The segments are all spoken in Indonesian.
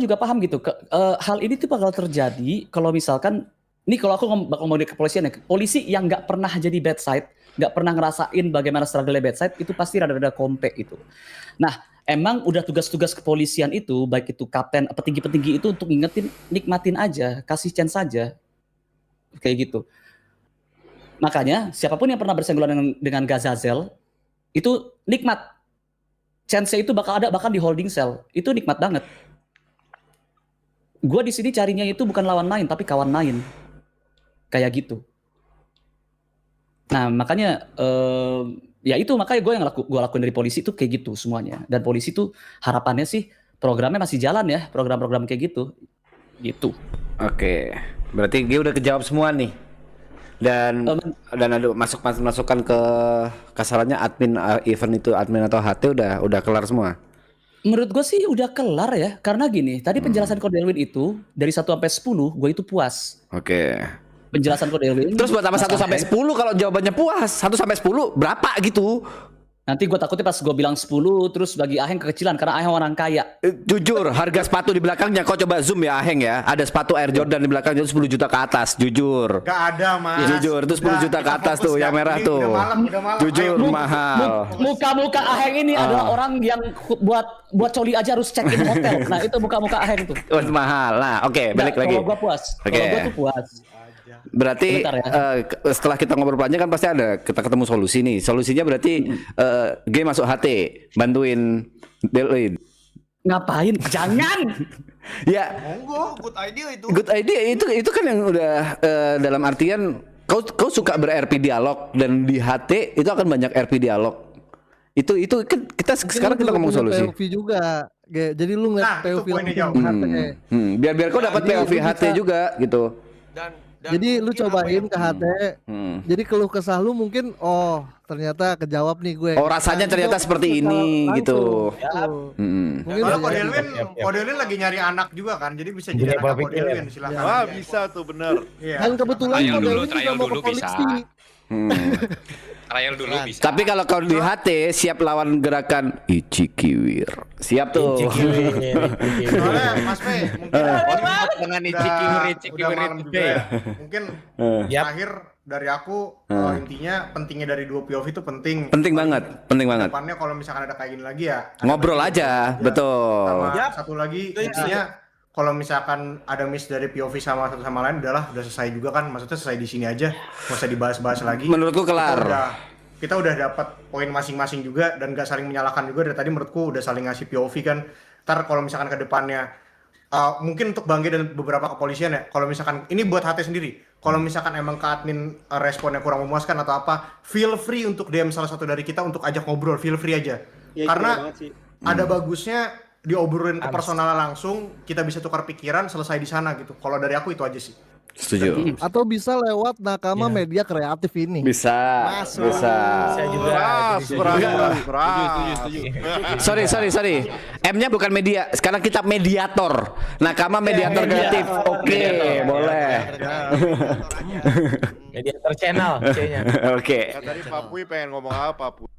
juga paham gitu, hal ini tuh bakal terjadi kalau misalkan ini kalau aku ngomong di kepolisian ya, polisi yang nggak pernah jadi bad side, nggak pernah ngerasain bagaimana struggle bad side, itu pasti rada-rada kompe itu. Nah, emang udah tugas-tugas kepolisian itu, baik itu kapten, petinggi-petinggi itu untuk ngingetin, nikmatin aja, kasih chance aja, kayak gitu. Makanya siapapun yang pernah bersenggolan dengan Gazazel, itu nikmat. Chance-nya itu bakal ada bahkan di holding cell, itu nikmat banget. Gue di sini carinya itu bukan lawan main, tapi kawan main. Kayak gitu. Nah, makanya ya itu makanya gue lakuin dari polisi itu kayak gitu semuanya. Dan polisi tuh harapannya sih programnya masih jalan ya, program-program kayak gitu. Gitu. Oke. Berarti dia udah kejawab semua nih. Dan ada masukan ke kasarannya admin event itu, admin atau HT udah kelar semua. Menurut gue sih udah kelar ya, karena gini, tadi penjelasan Codelwin itu dari 1 sampai 10, gue itu puas. Oke. Penjelasan Codelwin. Terus buat apa 1 sampai 10 kalau jawabannya puas? 1 sampai 10 berapa gitu? Nanti gue takutnya pas gue bilang 10, terus bagi Aheng kekecilan karena Aheng orang kaya. Jujur, harga sepatu di belakangnya kau coba zoom ya Aheng ya. Ada sepatu Air Jordan di belakangnya 10 juta ke atas, jujur. Gak ada, Mas. Jujur, itu 10 juta ke atas tuh, yang merah tuh. Udah malam. Jujur, mahal. Muka-muka Aheng ini adalah orang yang buat coli aja harus check in hotel. Nah, itu muka-muka Aheng tuh. Mahal. Nah, oke, balik lagi. Kalau gue puas. Kalau gue tuh puas. Berarti ya. Setelah kita ngobrol panjang kan pasti kita ketemu solusi nih. Solusinya berarti G masuk HT, bantuin Delwin. Ngapain? Jangan. Ya. Monggo, good idea itu. Good idea itu kan yang udah dalam artian kau suka ber-RP dialog dan di HT itu akan banyak RP dialog. Itu kan sekarang kita ngomong solusi. POV juga. Jadi lu ngeliat POV langsung HT. Biar kau dapat POV HT juga gitu. Dan jadi lu cobain ke HT. Jadi keluh kesah lu mungkin ternyata kejawab nih gue. Rasanya ternyata seperti ini gitu. Mungkin Codelwin lagi nyari anak juga kan. Jadi bisa jadi anak Codelwin, silakan. Wah, bisa tuh bener. Dan kebetulan Codelwin juga mau ke polisi. Trial dulu bisa. Tapi kalau kau di HT siap lawan gerakan Ichikiwir. Siap tuh. Soalnya Mas Pe, mungkin dengan Ichikiwir itu ya. Mungkin akhir dari aku intinya pentingnya dari dua POV itu penting. Penting banget. Depannya kalau misalkan ada kayak gini lagi ya. Ngobrol aja, betul. Sama satu lagi intinya kalau misalkan ada miss dari POV sama satu sama lain udah selesai juga kan, maksudnya selesai di sini aja, nggak usah dibahas-bahas lagi. Menurutku kelar. Kita udah dapat poin masing-masing juga dan gak saling menyalahkan juga. Dari tadi menurutku udah saling ngasih POV kan. Ntar kalau misalkan ke depannya mungkin untuk Bang G dan beberapa kepolisian ya, kalau misalkan ini buat HT sendiri, kalau misalkan emang ke admin responnya kurang memuaskan atau apa, feel free untuk DM salah satu dari kita untuk ajak ngobrol, feel free aja ya, karena ada bagusnya diobrolin ke personal langsung, kita bisa tukar pikiran, selesai di sana gitu. Kalau dari aku itu aja sih. Setuju. Atau bisa lewat nakama media kreatif ini. Bisa juga. Sorry. M-nya bukan media. Sekarang kita mediator. Nakama mediator kreatif. Oke, boleh. Mediator channel C-nya. Oke. Tadi Papui pengen ngomong apa, Papui?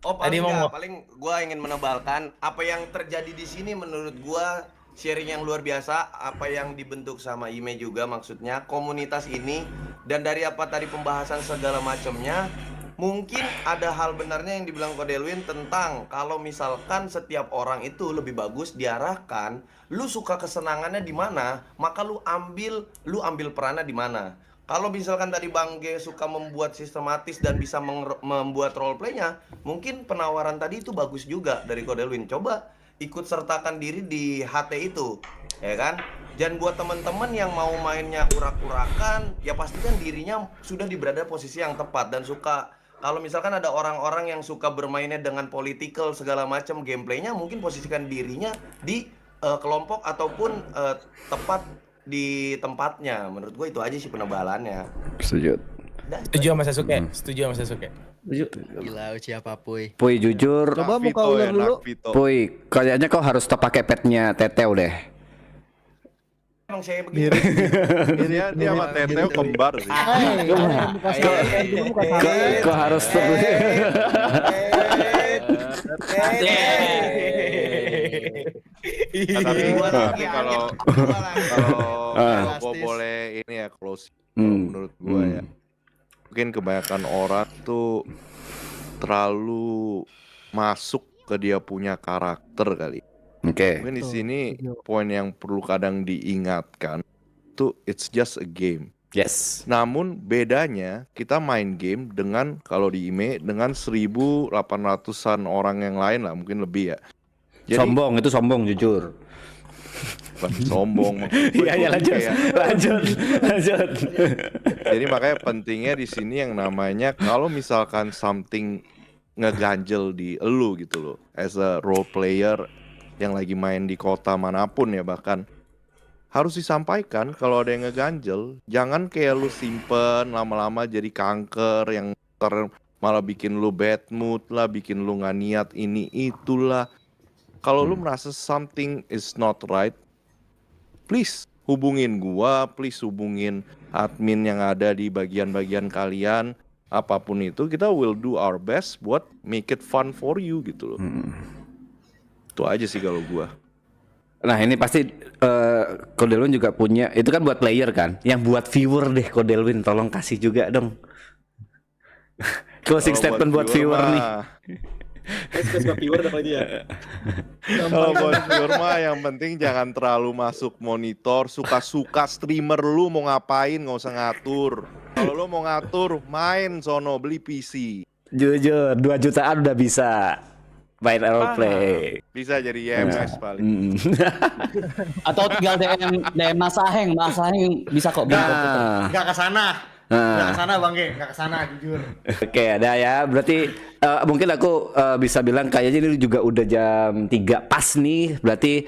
Paling enggak, paling gua ingin menebalkan apa yang terjadi di sini menurut gua sharing yang luar biasa, apa yang dibentuk sama Ime juga maksudnya komunitas ini, dan dari apa tadi pembahasan segala macamnya, mungkin ada hal benarnya yang dibilang Codelwin tentang kalau misalkan setiap orang itu lebih bagus diarahkan, lu suka kesenangannya di mana, maka lu ambil perannya di mana. Kalau misalkan tadi Bang G suka membuat sistematis dan bisa membuat role play-nya, mungkin penawaran tadi itu bagus juga dari Codelwin. Coba ikut sertakan diri di HT itu, ya kan? Dan buat teman-teman yang mau mainnya urak-urakan, ya pastikan dirinya sudah berada posisi yang tepat dan suka. Kalau misalkan ada orang-orang yang suka bermainnya dengan political segala macam gameplaynya, mungkin posisikan dirinya di kelompok ataupun tepat di tempatnya. Menurut gue itu aja sih penebalannya. Setuju. Setuju sama Sasuke. Gila siapa Puy? Puy jujur. Coba muka ular dulu. Puy, kayaknya kau harus pakai petnya Teteo deh. Emang saya begini. Dia sama Teteo kembar sih. Kau harus Nah, tapi Gua lagi kalau gua lagi. kalau gua boleh ini ya close menurut gua ya. Mungkin kebanyakan orang tuh terlalu masuk ke dia punya karakter kali. Oke. Mungkin di sini poin yang perlu kadang diingatkan tuh it's just a game. Yes. Namun bedanya kita main game dengan kalau di IME dengan 1.800-an orang yang lain lah, mungkin lebih ya. Jadi Sombong, itu sombong jujur. bukan sombong. Iya lanjut. Lanjut. Jadi makanya pentingnya di sini yang namanya kalau misalkan something ngeganjel di elu gitu loh, as a role player yang lagi main di kota manapun ya, bahkan harus disampaikan kalau ada yang ngeganjel. Jangan kayak lu simpen lama-lama jadi kanker yang malah bikin lu bad mood lah, bikin lu nggak niat ini itulah. Kalau lu merasa something is not right, please hubungin gua, please hubungin admin yang ada di bagian-bagian kalian. Apapun itu, kita will do our best buat make it fun for you gitu loh. Itu aja sih kalau gua. Nah ini pasti Kodelwin juga punya, itu kan buat player kan, yang buat viewer deh Kodelwin, tolong kasih juga dong. Closing statement buat viewer nih. Kalau buat viewer mah yang penting jangan terlalu masuk monitor, suka-suka streamer lu mau ngapain nggak usah ngatur. Kalau lu mau ngatur, main sono beli PC. Jujur 2 jutaan udah bisa main roleplay. Bisa jadi YMS paling. Atau tinggal DM Mas Aheng bisa kok. Nggak ke sana. Nggak ke sana Bang Ge, nggak ke sana jujur. Oke, ada ya. Berarti mungkin aku bisa bilang kayaknya ini juga udah jam 3 pas nih. Berarti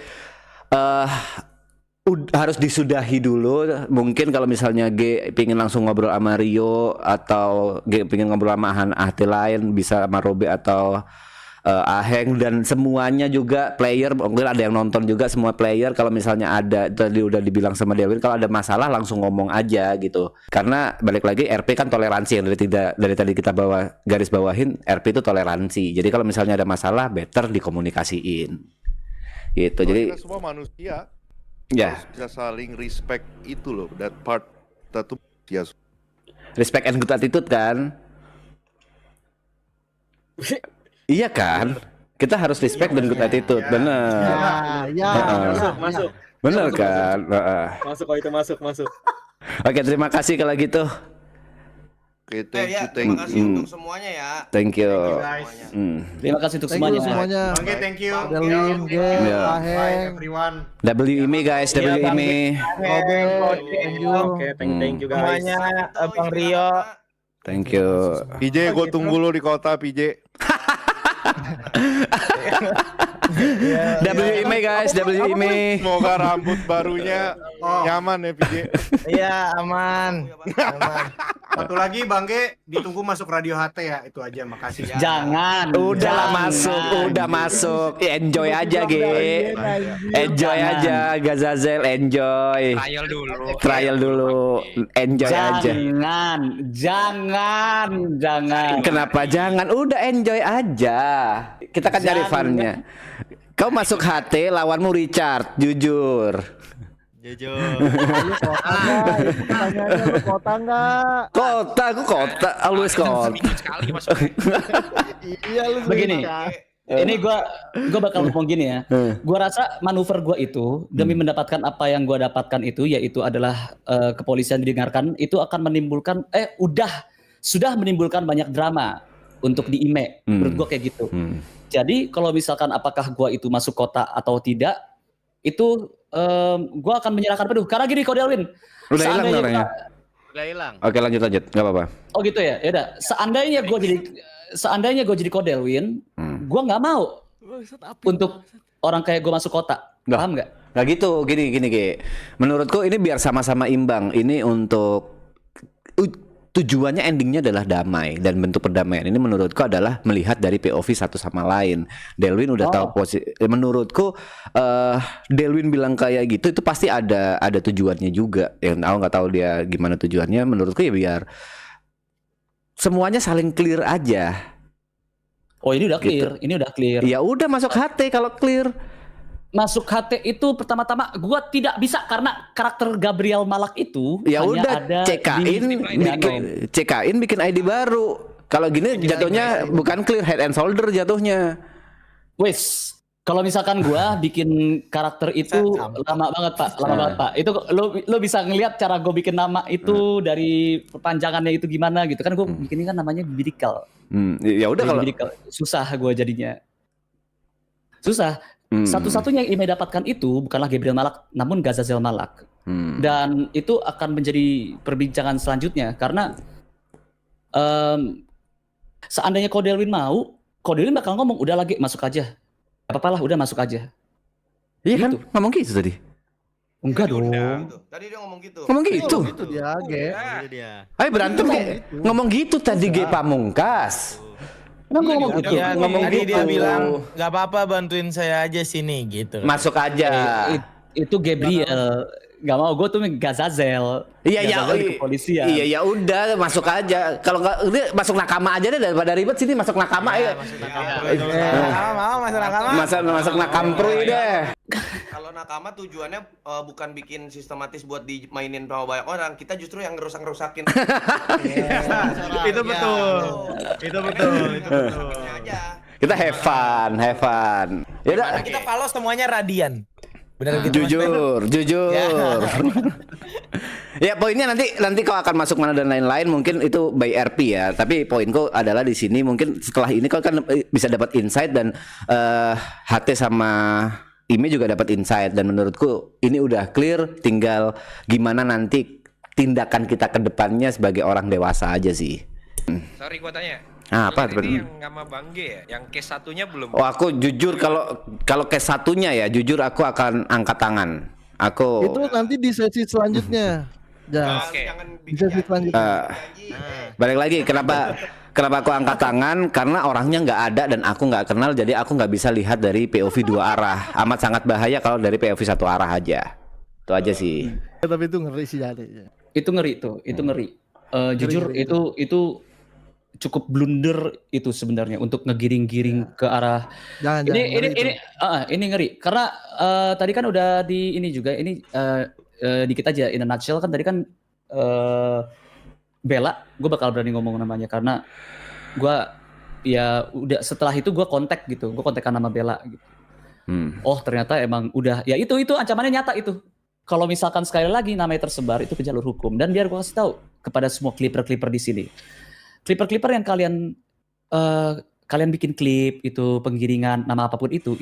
harus disudahi dulu. Mungkin kalau misalnya G pingin langsung ngobrol sama Rio atau G pingin ngobrol sama ahli lain, bisa sama Robe atau Aheng, dan semuanya juga player, mungkin ada yang nonton juga, semua player kalau misalnya ada, tadi udah dibilang sama Delwin, kalau ada masalah langsung ngomong aja gitu. Karena balik lagi RP kan toleransi, yang dari tadi kita garis bawahin, RP itu toleransi. Jadi kalau misalnya ada masalah better dikomunikasiin. Gitu. Jadi kita semua manusia. Ya, Harus bisa saling respect itu loh. That part kita tuh ya. respect and good attitude kan. Iya kan? Kita harus respect dan good attitude, bener. Masuk. Bener kan? Masuk kalau itu masuk. Oke, terima kasih kalau gitu. Oke, Ya, thank terima you. kasih untuk semuanya ya. Thank you. Guys. Terima kasih untuk Thank you semuanya. semuanya. Bang Ge, thank you. Delwin, G, Ya. Bye Aheng, everyone. WIME guys, WIME. Robe, thank you. Oke, thank you guys. Semuanya Bang Rio. Thank you. PJ, gue tunggu lu di kota PJ. WIME guys, WIME. Semoga rambut barunya nyaman ya PJ. Iya, aman. Satu lagi Bang Ge, ditunggu masuk Radio HT ya. Itu aja, makasih. Jangan. Udah jangan. masuk. Enjoy aja, Ge. Enjoy aja, Gazazel, enjoy. Trial dulu. Enjoy aja. Jangan. Kenapa jangan? Udah enjoy aja. Kita kan cari fun-nya. Kau masuk HT, lawanmu Richard, jujur. Lu kota nggak? Itu pertanyaannya, lu kota nggak? Kota, aku kota, always kota. Iya lu Begini. sekali. Ini gua bakal ngomong gini ya. Gua rasa manuver gua itu demi mendapatkan apa yang gua dapatkan itu, yaitu adalah kepolisian didengarkan, itu akan menimbulkan sudah menimbulkan banyak drama untuk di IME. Menurut gua kayak gitu. Jadi kalau misalkan apakah gua itu masuk kota atau tidak, itu gua akan menyerahkan penuh. Karena gini, Kodelwin. Udah hilang orangnya. Udah hilang. Oke, lanjut, nggak apa-apa. Oh gitu ya. Ya udah. Seandainya gue jadi Kodelwin, gue nggak mau untuk orang kayak gue masuk kota. Paham nggak? Nggak gitu, gini, Ge. Menurutku ini biar sama-sama imbang. Ini untuk tujuannya, endingnya adalah damai dan bentuk perdamaian. Ini menurutku adalah melihat dari POV satu sama lain. Delwin udah tahu posisi. Menurutku Delwin bilang kayak gitu itu pasti ada tujuannya juga. Yang aku nggak tahu dia gimana tujuannya. Menurutku ya biar semuanya saling clear aja. Oh ini udah clear, Gitu. ini udah clear. Ya udah masuk HT kalau clear. masuk HT itu pertama-tama gua tidak bisa karena karakter Gabriel Malak itu Ya hanya udah ada CK-in bikin ID baru. Kalau gini jatuhnya bukan clear, head and shoulder jatuhnya. Wes, kalau misalkan gua bikin karakter itu lama banget Pak. Itu lo bisa ngelihat cara gue bikin nama itu dari perpanjangannya itu gimana gitu kan, gue bikinnya kan namanya biblical. Ya udah kalau susah gue jadinya. Susah. Satu-satunya yang Ime dapatkan itu bukanlah Gabriel Malak, namun Gazazel Malak. Dan itu akan menjadi perbincangan selanjutnya karena seandainya Kodelwin mau, Kodelwin bakal ngomong udah lagi masuk aja. Gak apa-apa lah, udah masuk aja. Iya kan? Gitu. Ngomong gitu tadi. Enggak Tadi dong. udah, tadi dia ngomong gitu. Ngomong gitu. Itu dia, Ge. Ayo berantem ngomong gitu tadi Ge Pamungkas. Kenapa ngomong gitu? Iya, ngomong tadi gitu. dia bilang nggak apa-apa bantuin saya aja sini gitu. Masuk aja. Itu Gabriel. Gak mau, gue tuh Gazazel. Iya Gazazel di kepolisian. Iya ya udah masuk aja. Kalau nggak ini masuk nakama aja deh daripada ribet sini masuk nakama ya. Masuk nakamprui deh. Kalau nakama tujuannya bukan bikin sistematis buat dimainin sama banyak orang, kita justru yang ngerusak-ngerusakin. Itu betul. Itu betul. Aja. Kita have fun. Ya udah. Kita kalau semuanya radian. Benar gitu. Jujur. Ya poinnya nanti kau akan masuk mana dan lain-lain mungkin itu by RP ya. Tapi poinku adalah di sini mungkin setelah ini kau kan bisa dapat insight dan HT sama Ime juga dapat insight dan menurutku ini udah clear. Tinggal gimana nanti tindakan kita ke depannya sebagai orang dewasa aja sih. Sorry gua tanya. Apa ini yang sama Bang G ya? Yang case satunya belum? Oh aku jujur kalau case satunya ya jujur aku akan angkat tangan. Aku Itu nanti di sesi selanjutnya. Ya. Oke. Di sesi selanjutnya. balik lagi kenapa aku angkat tangan karena orangnya nggak ada dan aku nggak kenal jadi aku nggak bisa lihat dari POV dua arah. Amat sangat bahaya kalau dari POV satu arah aja. Itu aja sih. Tapi itu ngeri sih jadi. Itu ngeri tuh, itu ngeri. Jujur Ngeri itu cukup blunder itu sebenarnya untuk ngegiring-giring ke arah ini ngeri karena tadi kan udah di ini juga ini dikit aja in a nutshell kan tadi kan Bella gue bakal berani ngomong namanya karena gue ya udah setelah itu gue kontakkan nama Bella gitu. Oh ternyata emang udah ya itu ancamannya nyata itu. Kalau misalkan sekali lagi namanya tersebar itu ke jalur hukum dan biar gue kasih tahu kepada semua clipper di sini. Clipper yang kalian bikin klip itu penggiringan nama apapun itu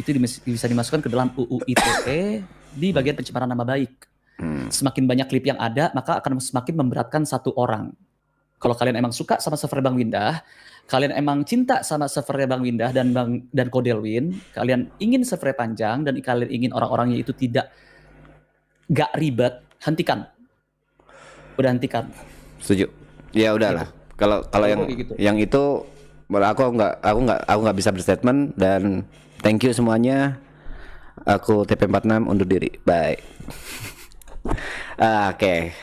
bisa dimasukkan ke dalam UU ITE di bagian pencemaran nama baik. Semakin banyak klip yang ada maka akan semakin memberatkan satu orang. Kalau kalian emang suka sama server Bang Windah, kalian emang cinta sama servernya Bang Windah dan Kodelwin, kalian ingin servernya panjang dan kalian ingin orang-orangnya itu gak ribet, hentikan. Udah hentikan. Setuju. Ya udahlah. Kalau yang itu aku nggak bisa berstatement dan thank you semuanya. Aku TP46 undur diri. Bye. Oke.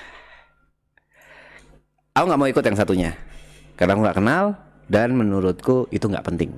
Aku nggak mau ikut yang satunya karena aku nggak kenal dan menurutku itu nggak penting.